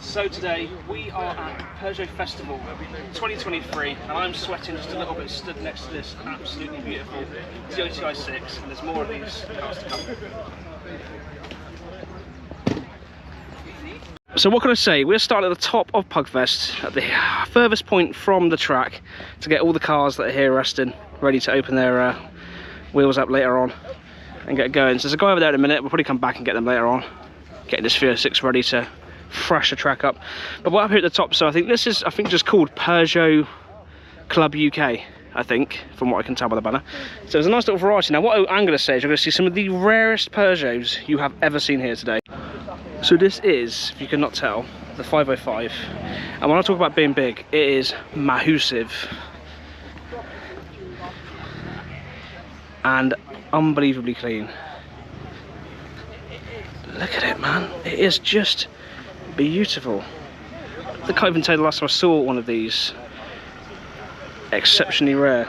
So today we are at Peugeot Festival 2023 and I'm sweating just a little bit stood next to this absolutely beautiful GTI 6, and there's more of these cars to come. So what can I say, we're starting at the top of Pugfest, at the furthest point from the track, to get all the cars that are here resting, ready to open their wheels up later on and get going. So there's a guy over there in a minute, we'll probably come back and get them later on, getting this 306 ready to fresh the track up. But we're up here at the top, so I think this is, just called Peugeot Club UK, I think, from what I can tell by the banner. So there's a nice little variety. Now what I'm going to say is you're going to see some of the rarest Peugeots you have ever seen here today. So this is, if you cannot tell, the 505, and when I talk about being big, it is massive and unbelievably clean. Look at it, man, it is just beautiful. I can't even tell you the last time I saw one of these. Exceptionally rare.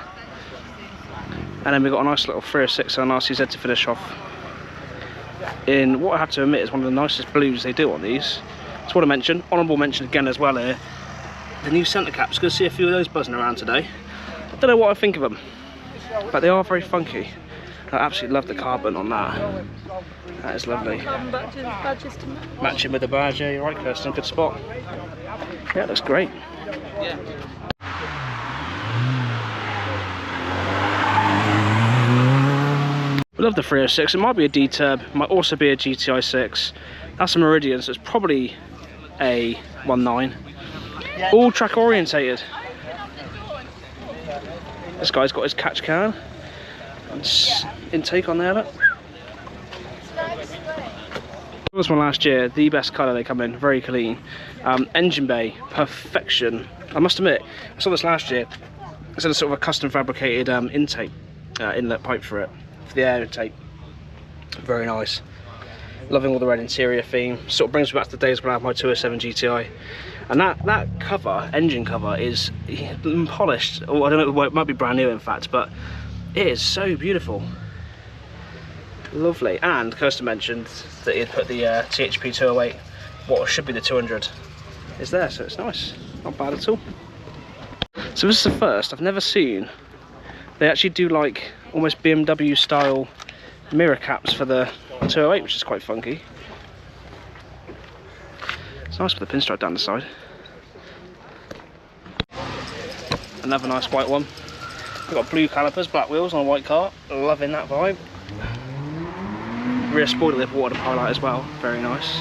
And then we've got a nice little 306 and an RCZ to finish off in what I have to admit is one of the nicest blues they do on these. That's what I mentioned. Honourable mention again as well here, the new centre caps. Going to see a few of those buzzing around today. I don't know what I think of them, but they are very funky. I absolutely love the carbon on that. That is lovely. Matching with the badge, yeah, you're right, Kirsten, good spot. Yeah, it looks great. Yeah. We love the 306, it might be a D-Turb, it might also be a GTI 6. That's a Meridian, so it's probably a 1.9. All track orientated. This guy's got his catch can. Intake on there, look. This one last year, the best colour they come in, very clean. Engine bay, perfection. I must admit, I saw this last year. It's a sort of a custom fabricated intake, inlet pipe for it, for the air intake. Very nice. Loving all the red interior theme. Sort of brings me back to the days when I had my 207 GTI. And that cover, engine cover, is polished. Or I don't know, it might be brand new in fact, but it is so beautiful. Lovely. And Kirsten mentioned that he had put the THP 208, what should be the 200, is there, so it's nice. Not bad at all. So this is the first I've never seen. They actually do like almost BMW style mirror caps for the 208, which is quite funky. It's nice with the pinstripe down the side. Another nice white one. We've got blue calipers, black wheels on a white car. Loving that vibe. Rear spoiler with water highlight as well. Very nice.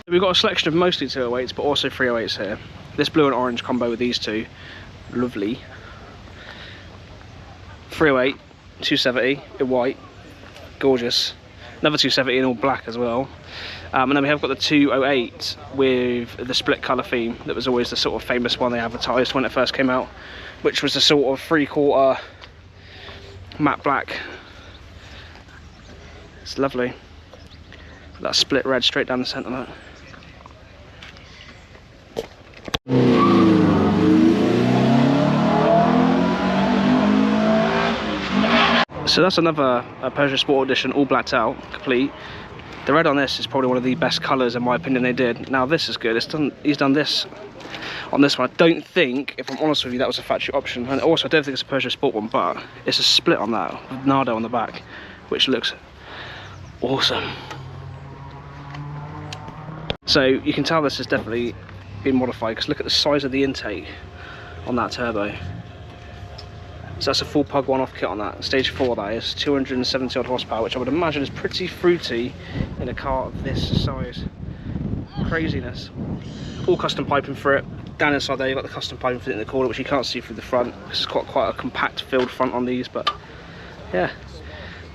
We've got a selection of mostly 208s, but also 308s here. This blue and orange combo with these two, lovely. 308, 270 in white, gorgeous. Another 270 in all black as well. And then we have got the 208 with the split colour theme. That was always the sort of famous one they advertised when it first came out, which was the sort of 3/4 matte black. It's lovely. That split red straight down the centre of that. So that's another Peugeot Sport Edition, all blacked out, complete. The red on this is probably one of the best colours in my opinion they did. Now this is good, he's done this on this one. I don't think, if I'm honest with you, that was a factory option. And also I don't think it's a Peugeot Sport one, but it's a split on that, with Nardo on the back, which looks awesome. So you can tell this has definitely been modified, because look at the size of the intake on that turbo. So that's a full Pug one-off kit on that. Stage 4 that is, 270 odd horsepower, which I would imagine is pretty fruity in a car of this size. Craziness. All custom piping for it. Down inside there you've got the custom piping for it in the corner, which you can't see through the front, because it's quite a compact filled front on these, but yeah,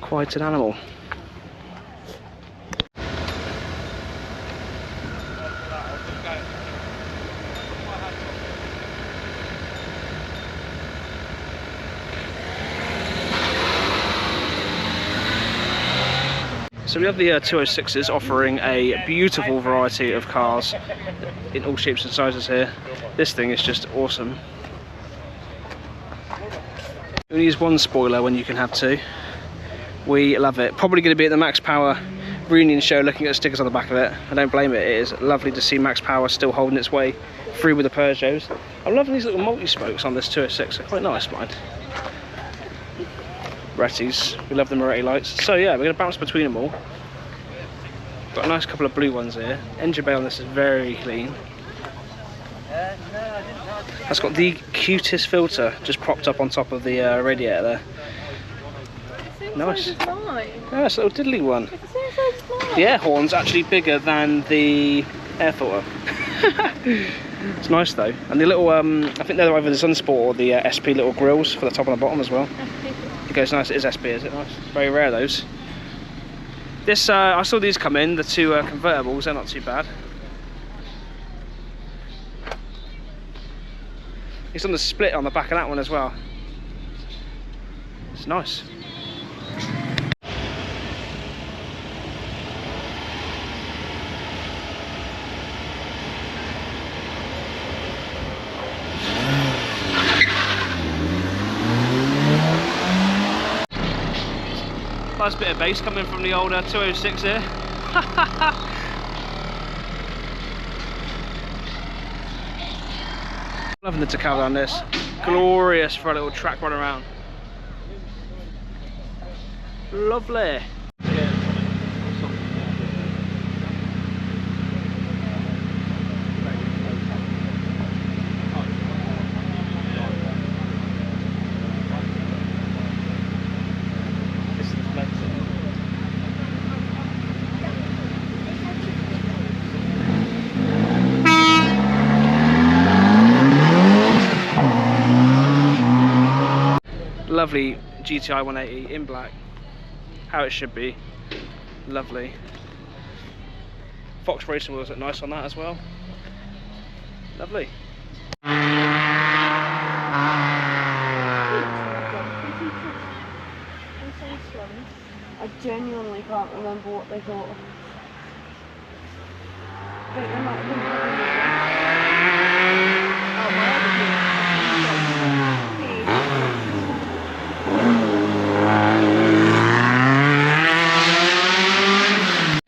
quite an animal. So we have the 206s offering a beautiful variety of cars in all shapes and sizes here. This thing is just awesome. You use one spoiler when you can have two. We love it. Probably going to be at the Max Power reunion show looking at the stickers on the back of it. I don't blame it. It is lovely to see Max Power still holding its way through with the Peugeots. I'm loving these little multi-spokes on this 206. They're quite nice, mine. Moretti's. We love the Moretti lights. So yeah, we're going to bounce between them all. Got a nice couple of blue ones here. Engine bay on this is very clean. That's got the cutest filter just propped up on top of the radiator there. Nice. Yeah, it's a little diddly one. The air horn's actually bigger than the air filter. It's nice though. And the little, I think they're either the Sunsport or the SP little grills for the top and the bottom as well. It goes nice. It is SP, is it nice? Very rare those. This, I saw these come in, the two convertibles. They're not too bad. It's on the split on the back of that one as well. It's nice. Nice bit of bass coming from the old 206 here. Loving the decal on this. Glorious for a little track run around. Lovely. Lovely GTI 180 in black, how it should be. Lovely. Fox racing wheels look nice on that as well. Lovely. I genuinely can't remember what they thought. I think they might have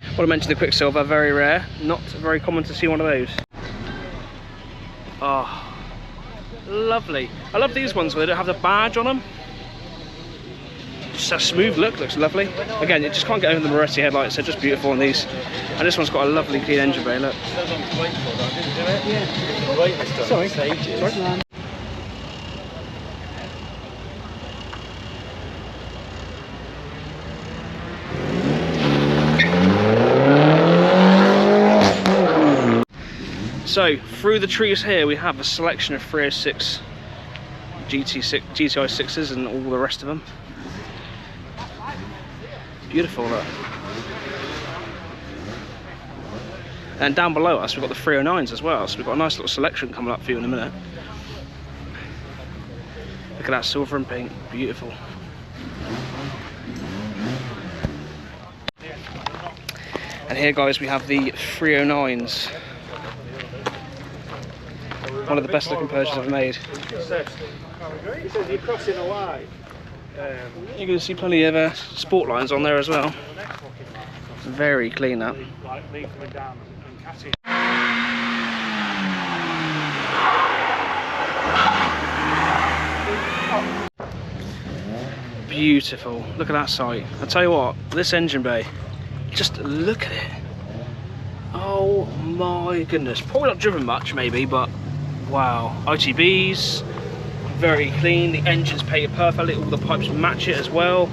I want to mention the Quicksilver, very rare, not very common to see one of those. Oh, lovely. I love these ones where they don't have the badge on them. Just a smooth look, looks lovely. Again, you just can't get over the Moretti headlights, they're just beautiful on these. And this one's got a lovely clean engine bay, look. Sorry. Sorry. So, through the trees here we have a selection of 306 GTI 6s and all the rest of them. Beautiful, look. And down below us we've got the 309s as well, so we've got a nice little selection coming up for you in a minute. Look at that silver and pink, beautiful. And here guys we have the 309s. One of the best looking Peugeots ever made. He says you're crossing away. You can see plenty of sport lines on there as well. Very clean up. Beautiful. Look at that sight. I tell you what, this engine bay, just look at it. Oh my goodness. Probably not driven much maybe, but wow. ITBs, very clean. The engine's painted perfectly. All the pipes match it as well.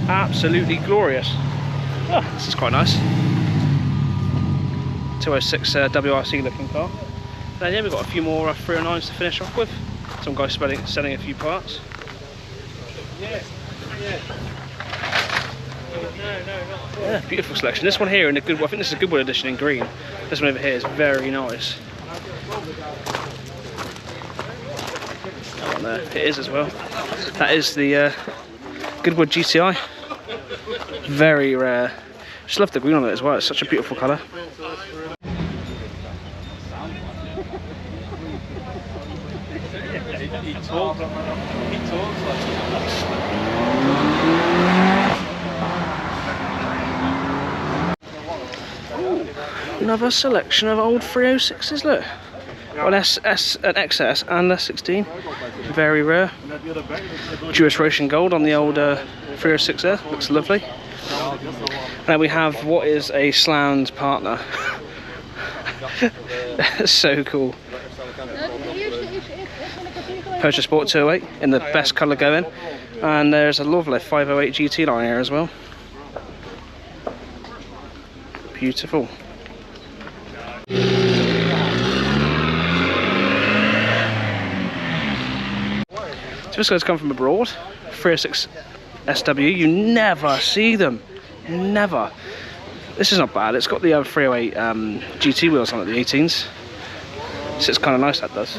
Absolutely glorious. Oh, this is quite nice. 206 WRC looking car. Then yeah, we've got a few more 309s to finish off with. Some guys selling a few parts. Yeah, beautiful selection. This one here in a good, I think this is a Goodwood edition in green. This one over here is very nice. That one there, it is as well. That is the Goodwood GTI. Very rare. Just love the green on it as well. It's such a beautiful colour. He talks like Another selection of old 306s, look. An SS, an XS and a 16. Very rare. Jewish Racing Gold on the old 306 there. Looks lovely. And then we have what is a slammed partner. So cool. Peugeot Sport 208 in the best colour going. And there's a lovely 508 GT line here as well. Beautiful. So this guy's come from abroad. 306 SW, you never see them. Never. This is not bad. It's got the 308 GT wheels on it, the 18s. So it's kind of nice, that does.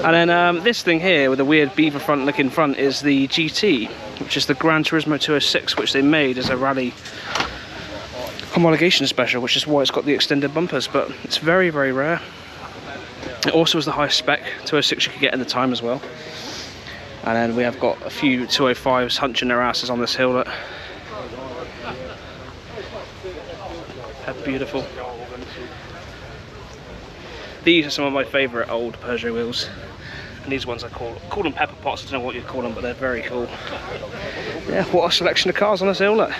And then this thing here with the weird beaver front looking front is the GT, which is the Gran Turismo 206, which they made as a rally homologation special, which is why it's got the extended bumpers, but it's very, very rare. It also is the highest spec 206 you could get in the time as well. And then we have got a few 205s hunching their asses on this hill. Look. How beautiful. These are some of my favourite old Peugeot wheels. And these ones I call them pepper pots, I don't know what you call them, but they're very cool. Yeah, what a selection of cars on this hill, look.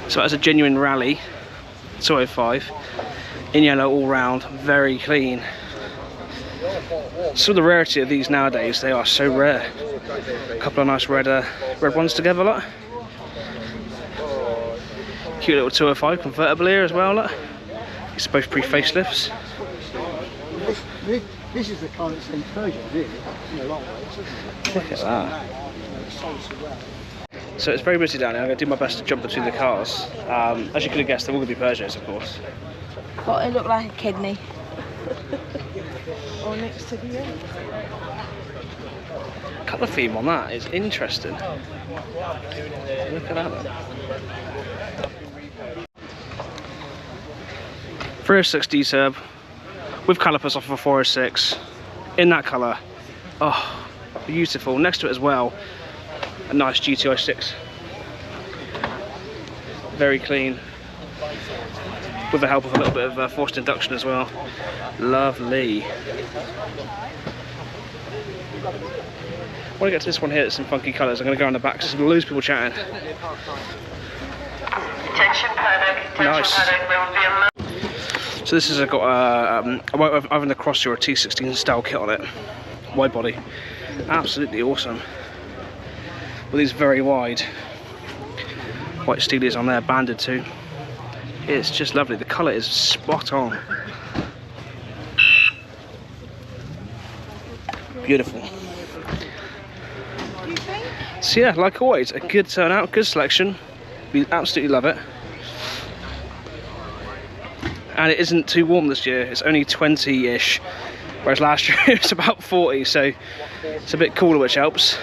So that's a genuine rally 205 in yellow all round, very clean. So the rarity of these nowadays, they are so rare. A couple of nice red ones together, look. Cute little 205 convertible here as well, look. It's both pre-facelifts. This is the car that's in Peugeot, really, in a long way. Look at that. So it's very busy down here. I'm going to do my best to jump between the cars. As you could have guessed, they're all going to be Peugeots, of course. But it looked like a kidney. Or next to the end. Colour theme on that is interesting. Look at that. 306 D-Turb with calipers off of a 406 in that colour. Oh, beautiful. Next to it as well, a nice GTI 6. Very clean. With the help of a little bit of forced induction as well. Lovely. I want to get to this one here that's in funky colours. I'm going to go on the back because I'm going to lose people chatting. Nice. So this has got either the Cross or a T16 style kit on it. Wide body. Absolutely awesome. With these very wide white steelies on there, banded too. It's just lovely. The colour is spot on. Beautiful. So yeah, like always, a good turnout, good selection. We absolutely love it. And it isn't too warm this year. It's only 20-ish, whereas last year it was about 40. So it's a bit cooler, which helps.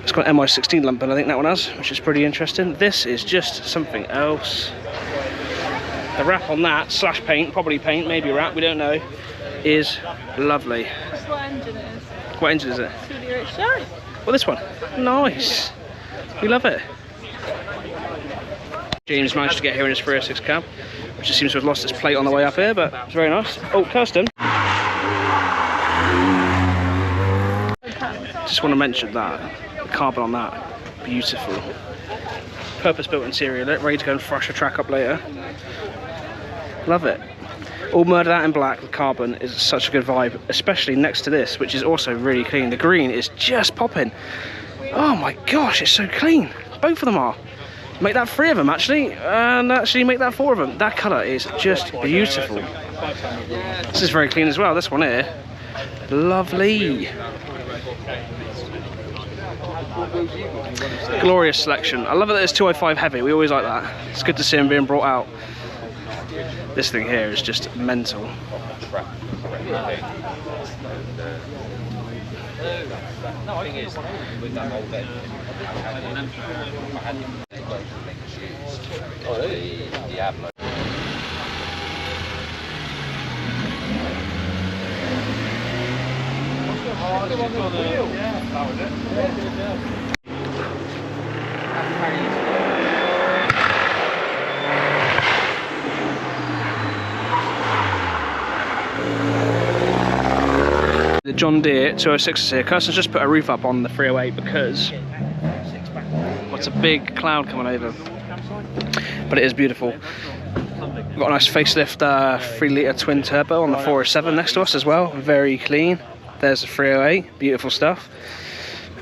It's got an MI16 lamp, and I think that one has, which is pretty interesting. This is just something else. The wrap on that, slash paint, probably paint, maybe wrap, we don't know, is lovely. That's what engine it is. What engine is it? Studio Shine. Well, this one. Nice. We love it. James managed to get here in his 306 cab, which just seems to have lost its plate on the way up here, but it's very nice. Oh, Kirsten. Just want to mention that. The carbon on that. Beautiful. Purpose-built interior, ready to go and thrash a track up later. Love it. All murdered out in black with carbon is such a good vibe, especially next to this, which is also really clean. The green is just popping. Oh my gosh, it's so clean. Both of them are. Make that 3 of them actually, and actually make that 4 of them. That colour is just beautiful. This is very clean as well, this one here. Lovely. Glorious selection. I love it that it's 205 heavy, we always like that. It's good to see them being brought out. This thing here is just mental. The John Deere 206 is here. Kirsten's just put a roof up on the 308 because it's a big cloud coming over. But it is beautiful. We've got a nice facelift 3-litre twin turbo on the 407 next to us as well. Very clean. There's the 308. Beautiful stuff.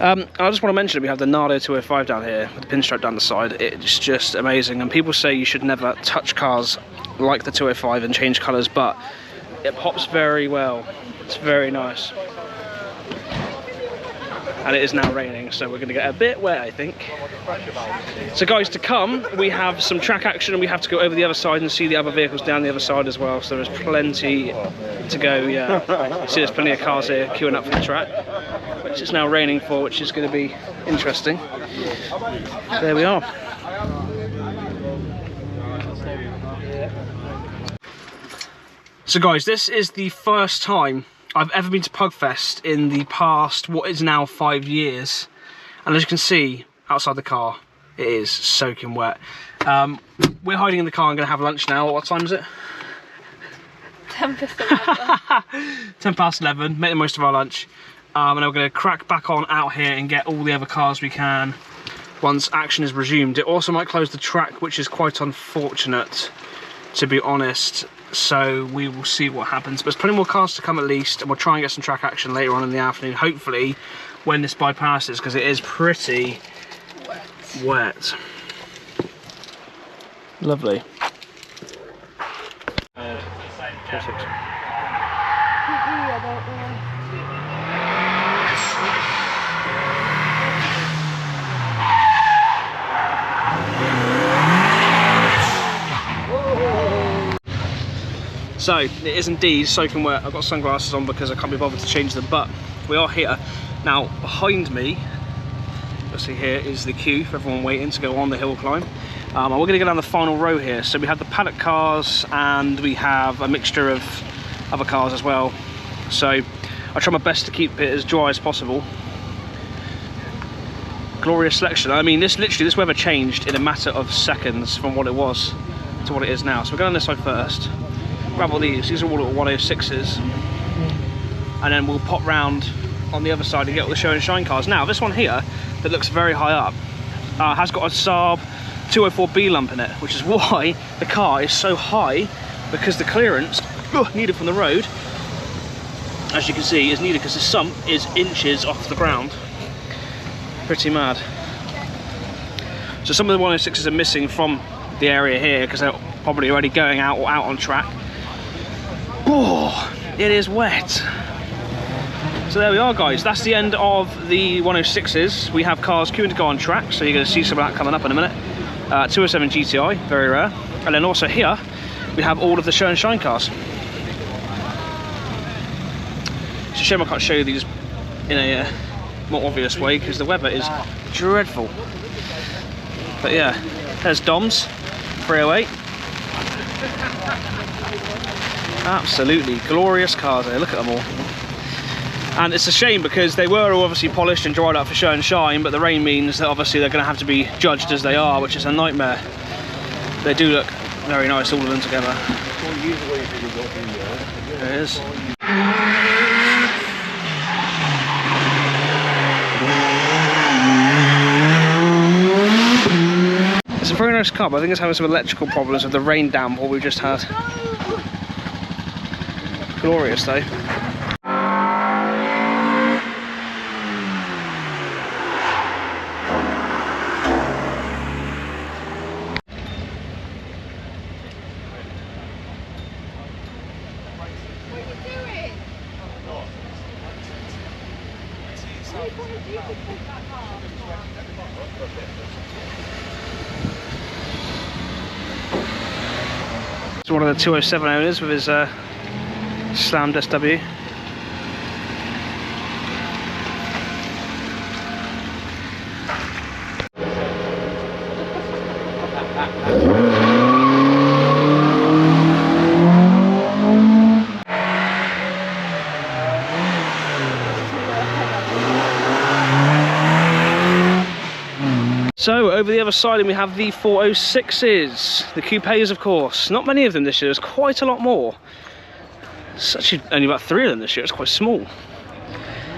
I just want to mention that we have the Nardo 205 down here with the pinstripe down the side. It's just amazing. And people say you should never touch cars like the 205 and change colours, but it pops very well. It's very nice. And it is now raining, so we're going to get a bit wet, I think. So guys, to come, we have some track action and we have to go over the other side and see the other vehicles down the other side as well. So there's plenty to go, yeah. See, there's plenty of cars here queuing up for the track, which is now raining for, which is going to be interesting. There we are. So guys, this is the first time I've ever been to Pugfest in the past, what is now 5 years. And as you can see, outside the car, it is soaking wet. We're hiding in the car and going to have lunch now. What time is it? 10 past 11. 10 past 11, make the most of our lunch. And then we're going to crack back on out here and get all the other cars we can once action is resumed. It also might close the track, which is quite unfortunate, to be honest. So we will see what happens, but there's plenty more cars to come at least, and we'll try and get some track action later on in the afternoon, hopefully when this bypasses, because it is pretty wet. Lovely. So, it is indeed soaking wet. I've got sunglasses on because I can't be bothered to change them, but we are here. Now, behind me, you'll see here is the queue for everyone waiting to go on the hill climb. And we're going to go down the final row here. So we have the paddock cars and we have a mixture of other cars as well. So I try my best to keep it as dry as possible. Glorious selection. I mean, this weather changed in a matter of seconds from what it was to what it is now. So we're going on this side first. Grab all these are all little 106s, and then we'll pop round on the other side and get all the show and shine cars. Now this one here that looks very high up has got a Saab 204B lump in it, which is why the car is so high, because the clearance needed from the road, as you can see, is needed because the sump is inches off the ground. Pretty mad. So some of the 106s are missing from the area here because they're probably already going out or out on track. Oh, it is wet. So there we are, guys. That's the end of the 106s. We have cars queuing to go on track, so you're going to see some of that coming up in a minute. 207 GTI, very rare. And then also here, we have all of the show and shine cars. It's a shame I can't show you these in a more obvious way because the weather is dreadful. But yeah, there's Dom's 308. Absolutely glorious cars there, look at them all. And it's a shame because they were all obviously polished and dried up for show and shine, but the rain means that obviously they're going to have to be judged as they are, which is a nightmare. They do look very nice, all of them together. There it is. It's a very nice car, but I think it's having some electrical problems with the rain downpour we just had. Glorious though. It's one of the 207 owners with his slammed SW. So over the other side we have the 406s, the coupes of course. Not many of them this year, there's quite a lot more. It's actually only about 3 of them this year, it's quite small.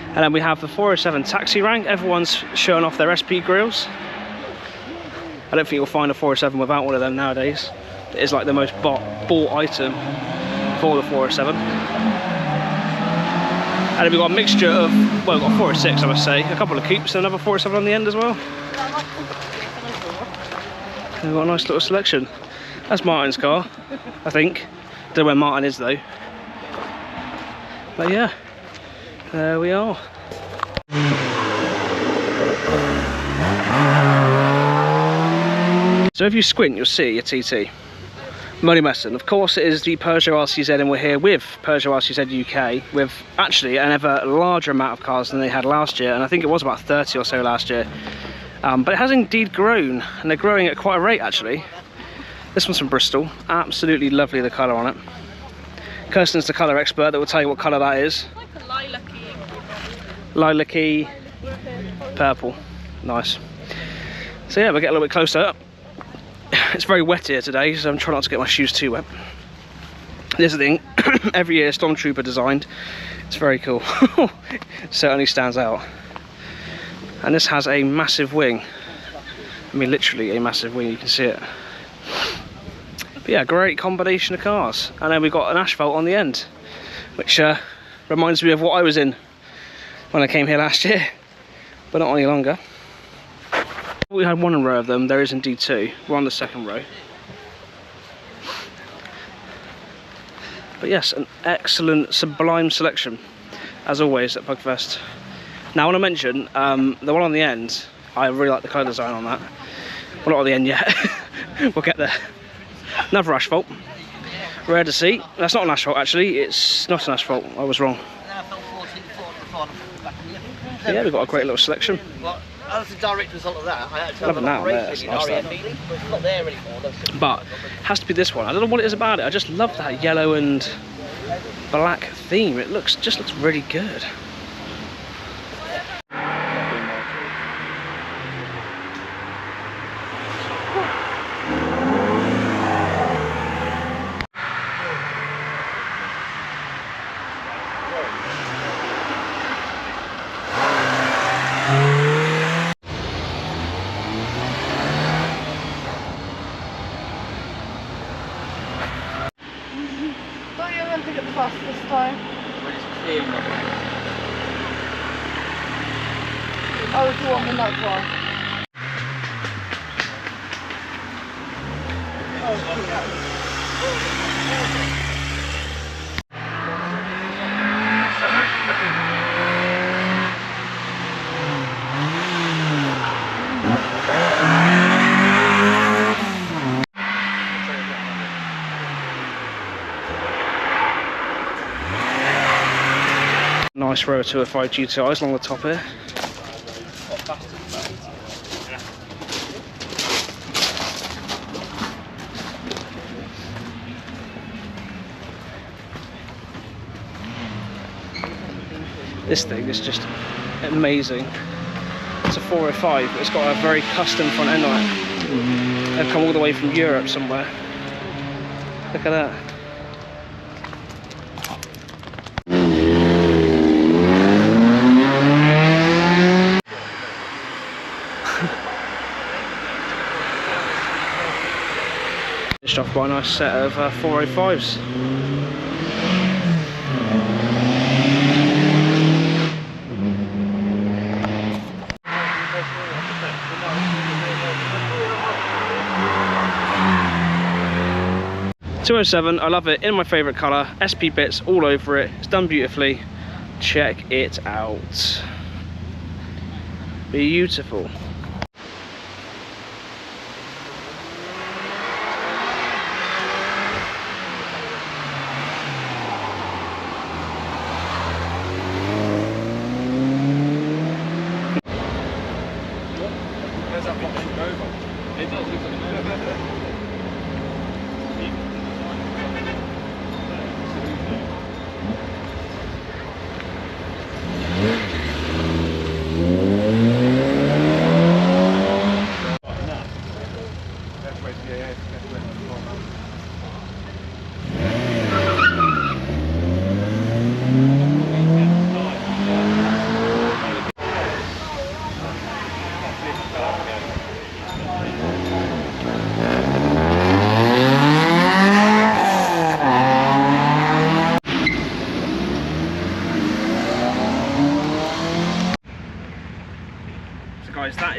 And then we have the 407 taxi rank, everyone's showing off their SP grills. I don't think you'll find a 407 without one of them nowadays. It is like the most bought item for the 407. And then we've got a mixture of, well, we've got 406 I must say, a couple of coupes and another 407 on the end as well. We've got a nice little selection. That's Martin's car, I think. Don't know where Martin is though. But yeah, there we are. So if you squint, you'll see a TT. I'm only messing. Of course it is the Peugeot RCZ, and we're here with Peugeot RCZ UK with actually an ever larger amount of cars than they had last year, and I think it was about 30 or so last year. But it has indeed grown, and they're growing at quite a rate actually. This one's from Bristol, absolutely lovely the colour on it. Kirsten's the colour expert that will tell you what colour that is. Like a lilac-y. Lilac-y purple, nice. So yeah, we'll get a little bit closer up. It's very wet here today, so I'm trying not to get my shoes too wet. This is the thing, every year Stormtrooper designed. It's very cool. Certainly stands out. And this has a massive wing. I mean literally a massive wing, you can see it. But yeah, great combination of cars. And then we've got an asphalt on the end, which reminds me of what I was in when I came here last year, but not any longer. We had one row of them, there is indeed 2. We're on the second row. But yes, an excellent, sublime selection, as always at Pugfest. Now I want to mention, the one on the end, I really like the colour design on that. Well, not on the end yet, we'll get there. Another asphalt, rare to see. That's not an asphalt actually, it's not an asphalt, I was wrong. But yeah, we've got a great little selection. As a direct result of that, I actually have Love an it now, yeah, operation in it's nice REF feeling, but it's not there anymore. But it has to be this one. I don't know what it is about it. I just love that yellow and black theme. It just looks really good. Thought you were going to get the bus this time. Oh, it's the one with that one. Nice row of 205 GTIs along the top here. This thing is just amazing. It's a 405, but it's got a very custom front end on it. They've come all the way from Europe somewhere. Look at that. Finished off by a nice set of 405s. .207, I love it, in my favourite colour, SP bits all over it, it's done beautifully, check it out, beautiful.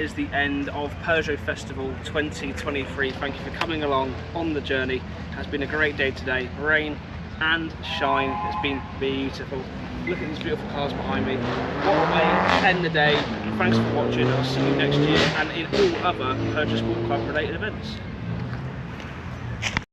is the end of Peugeot Festival 2023. Thank you for coming along on the journey. It has been a great day today. Rain and shine. It's been beautiful. Look at these beautiful cars behind me. What a way to end the day. Thanks for watching. I'll see you next year and in all other Peugeot Sport Club related events.